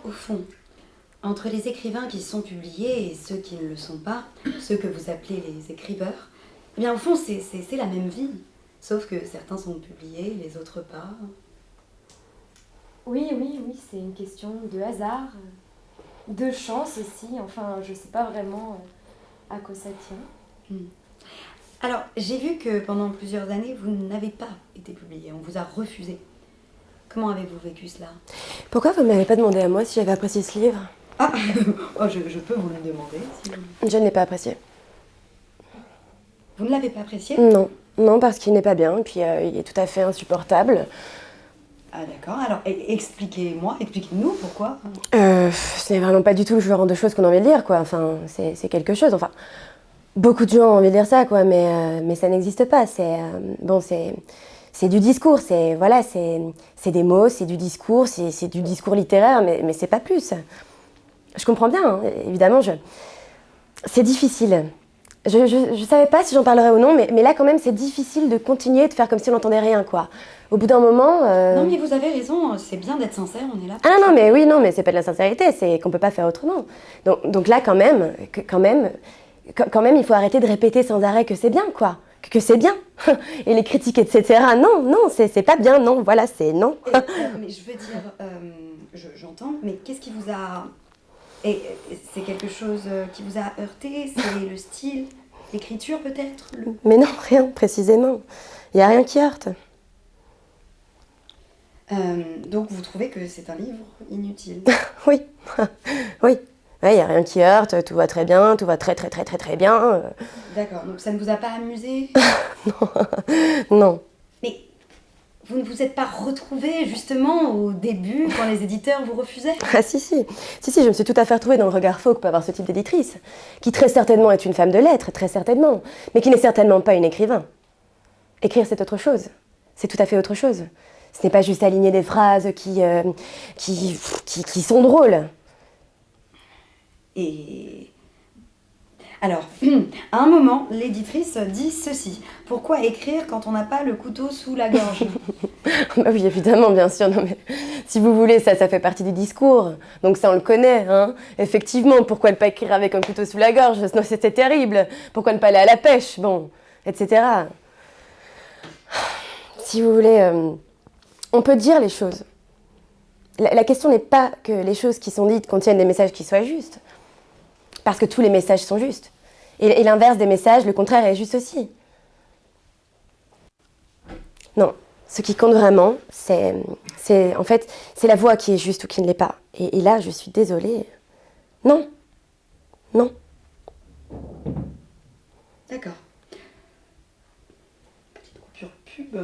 au fond, entre les écrivains qui sont publiés et ceux qui ne le sont pas, ceux que vous appelez les écriveurs, eh bien au fond c'est la même vie, sauf que certains sont publiés, les autres pas. Oui, c'est une question de hasard, de chance aussi, enfin je sais pas vraiment à quoi ça tient. Alors, j'ai vu que pendant plusieurs années, vous n'avez pas été publié, on vous a refusé. Comment avez-vous vécu cela? Pourquoi vous ne m'avez pas demandé à moi si j'avais apprécié ce livre? Ah, oh, je peux vous le demander. Si vous... Je ne l'ai pas apprécié. Vous ne l'avez pas apprécié? Non, parce qu'il n'est pas bien, et puis il est tout à fait insupportable. Ah d'accord, alors expliquez-moi, expliquez-nous pourquoi. Ce n'est vraiment pas du tout le genre de choses qu'on a envie de lire, quoi. Enfin, c'est quelque chose, enfin... Beaucoup de gens ont envie de lire ça, quoi, mais ça n'existe pas. C'est du discours, c'est des mots, c'est du discours, c'est du discours littéraire, mais c'est pas plus. Je comprends bien, hein, évidemment, c'est difficile. Je savais pas si j'en parlerais ou non, mais là, quand même, c'est difficile de continuer de faire comme si on n'entendait rien, quoi. Au bout d'un moment... Non, mais vous avez raison, c'est bien d'être sincère, on est là. Ah non, mais oui, non, mais c'est pas de la sincérité, c'est qu'on peut pas faire autrement. Donc là, quand même, il faut arrêter de répéter sans arrêt que c'est bien, quoi. Que c'est bien. Et les critiques, etc. Non, c'est pas bien, non, voilà, c'est non. Mais je veux dire, j'entends, mais qu'est-ce qui vous a... Et c'est quelque chose qui vous a heurté? C'est le style, l'écriture peut-être Mais non, rien, précisément. Il n'y a rien qui heurte. Donc vous trouvez que c'est un livre inutile? Oui, oui. Il n'y a rien qui heurte, tout va très bien, tout va très bien. D'accord, donc ça ne vous a pas amusé? Non. Mais vous ne vous êtes pas retrouvée justement au début quand les éditeurs vous refusaient? Ah si, je me suis tout à fait retrouvée dans le regard faux que peut avoir ce type d'éditrice, qui très certainement est une femme de lettres, très certainement, mais qui n'est certainement pas une écrivain. Écrire, c'est autre chose. C'est tout à fait autre chose. Ce n'est pas juste aligner des phrases qui sont drôles. Et... Alors, à un moment, l'éditrice dit ceci. Pourquoi écrire quand on n'a pas le couteau sous la gorge? Bah oui, évidemment, bien sûr. Non, mais si vous voulez, ça fait partie du discours. Donc ça, on le connaît, hein. Effectivement, pourquoi ne pas écrire avec un couteau sous la gorge? Sinon, c'était terrible. Pourquoi ne pas aller à la pêche? Bon, etc. Si vous voulez, on peut dire les choses. La question n'est pas que les choses qui sont dites contiennent des messages qui soient justes. Parce que tous les messages sont justes. Et l'inverse des messages, le contraire est juste aussi. Non, ce qui compte vraiment, c'est la voix qui est juste ou qui ne l'est pas. Et là, je suis désolée. Non. D'accord. Petite coupure pub.